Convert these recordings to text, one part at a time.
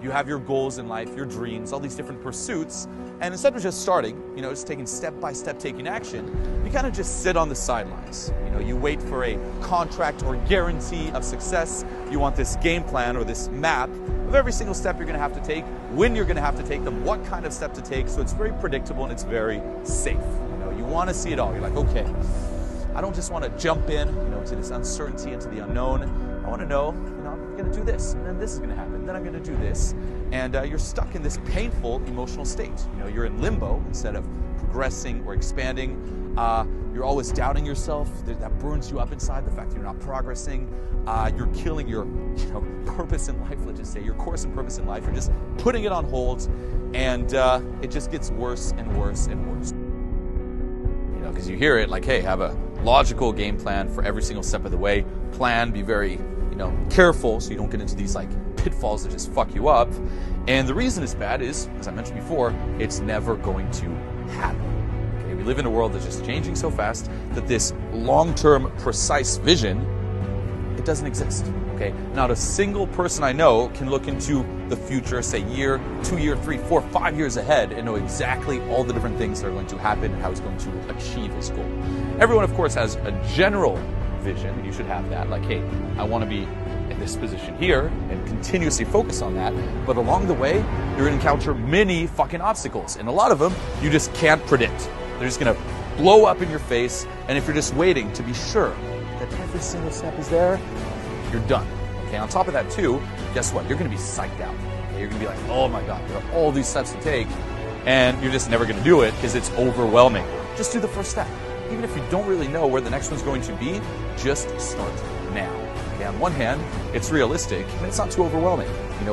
You have your goals in life, your dreams, all these different pursuits, and instead of just starting, just taking step by step, taking action, you kind of just sit on the sidelines. You wait for a contract or guarantee of success. You want this game plan or this map of every single step you're going to have to take, when you're going to have to take them, what kind of step to take, so it's very predictable and it's very safe. You want to see it all. You're like, okay, I don't just want to jump in, to this uncertainty, into the unknown. I want to know, I'm going to do this, and then this is going to happen, then I'm going to do this. And you're stuck in this painful emotional state. You're in limbo instead of progressing or expanding. You're always doubting yourself. That burns you up inside, the fact that you're not progressing. You're killing your purpose in life, let's just say, your course and purpose in life. You're just putting it on hold, and it just gets worse and worse and worse. Because you hear it like, hey, have a logical game plan for every single step of the way. Plan, be very, careful so you don't get into these pitfalls that just fuck you up. And the reason it's bad is, as I mentioned before, it's never going to happen. Okay? We live in a world that's just changing so fast that this long-term, precise vision, it doesn't exist. Okay? Not a single person I know can look into the future, say year, 2 year, 3, 4, 5 years ahead and know exactly all the different things that are going to happen and how he's going to achieve his goal. Everyone, of course, has a general vision, and you should have that. Like, hey, I want to be in this position here and continuously focus on that. But along the way, you're going to encounter many fucking obstacles. And a lot of them, you just can't predict. They're just going to blow up in your face. And if you're just waiting to be sure that every single step is there, you're done. Okay, on top of that too, guess what? You're going to be psyched out. Okay? You're going to be like, oh my God, there are all these steps to take, and you're just never going to do it because it's overwhelming. Just do the first step. Even if you don't really know where the next one's going to be, just start now. Okay, on one hand, it's realistic, and it's not too overwhelming.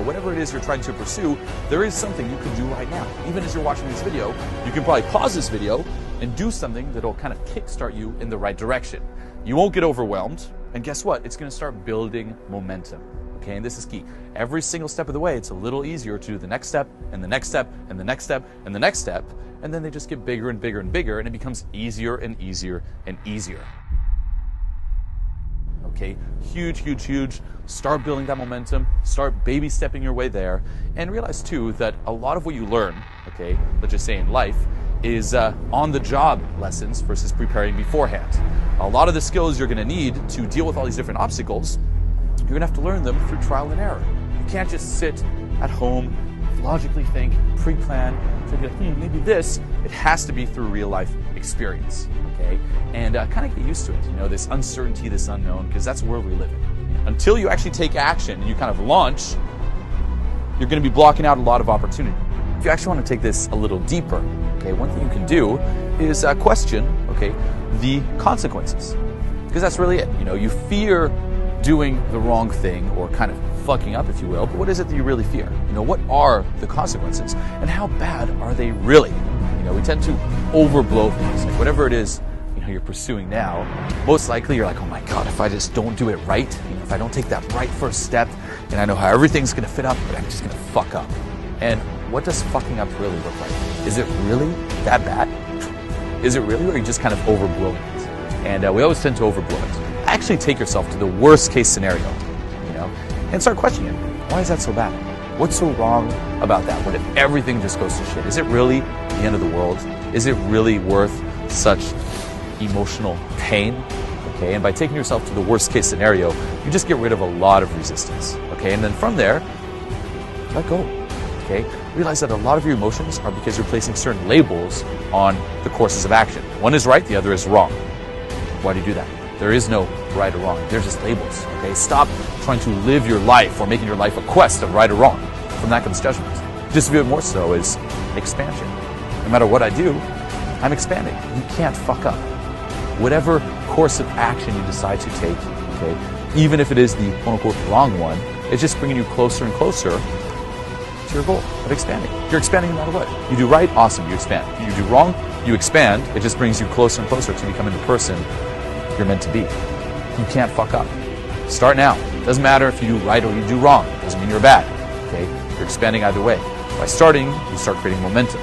Whatever it is you're trying to pursue, there is something you can do right now. Even as you're watching this video, you can probably pause this video and do something that'll kind of kickstart you in the right direction. You won't get overwhelmed, and guess what? It's going to start building momentum. Okay, and this is key. Every single step of the way, it's a little easier to do the next step, and the next step, and the next step, and the next step, and then they just get bigger and bigger and bigger, and it becomes easier and easier and easier. Okay, huge, huge, huge. Start building that momentum, start baby stepping your way there, and realize too that a lot of what you learn, okay, let's just say in life, is on-the-job lessons versus preparing beforehand. A lot of the skills you're going to need to deal with all these different obstacles, you're going to have to learn them through trial and error. You can't just sit at home, logically think, pre-plan, think like, maybe this. It has to be through real-life experience, okay? And kind of get used to it, this uncertainty, this unknown, because that's the world we live in. Until you actually take action and you kind of launch, you're going to be blocking out a lot of opportunity. If you actually want to take this a little deeper, okay, one thing you can do is question, okay, the consequences, because that's really it. You fear doing the wrong thing or kind of fucking up, if you will, but what is it that you really fear? What are the consequences, and how bad are they really? We tend to overblow things. Like whatever it is, you're pursuing now, most likely you're like, oh my God, if I just don't do it right, if I don't take that right first step, and I know how everything's going to fit up, but I'm just going to fuck up. And what does fucking up really look like? Is it really that bad? Is it really, or are you just kind of overblowing it? And we always tend to overblow it. Actually take yourself to the worst case scenario, and start questioning it. Why is that so bad? What's so wrong about that? What if everything just goes to shit? Is it really the end of the world? Is it really worth such emotional pain? Okay, and by taking yourself to the worst case scenario, you just get rid of a lot of resistance. Okay, and then from there, let go. Okay, realize that a lot of your emotions are because you're placing certain labels on the courses of action. One is right, the other is wrong. Why do you do that? There is no right or wrong. They're just labels. Okay, stop trying to live your life or making your life a quest of right or wrong. From that comes judgment. Just a bit more so is expansion. No matter what I do, I'm expanding. You can't fuck up. Whatever course of action you decide to take, okay, even if it is the quote-unquote wrong one, it's just bringing you closer and closer to your goal of expanding. You're expanding no matter what. You do right, awesome, you expand. You do wrong, you expand. It just brings you closer and closer to becoming the person you're meant to be. You can't fuck up. Start now. Doesn't matter if you do right or you do wrong. Doesn't mean you're bad. Okay? You're expanding either way. By starting, you start creating momentum.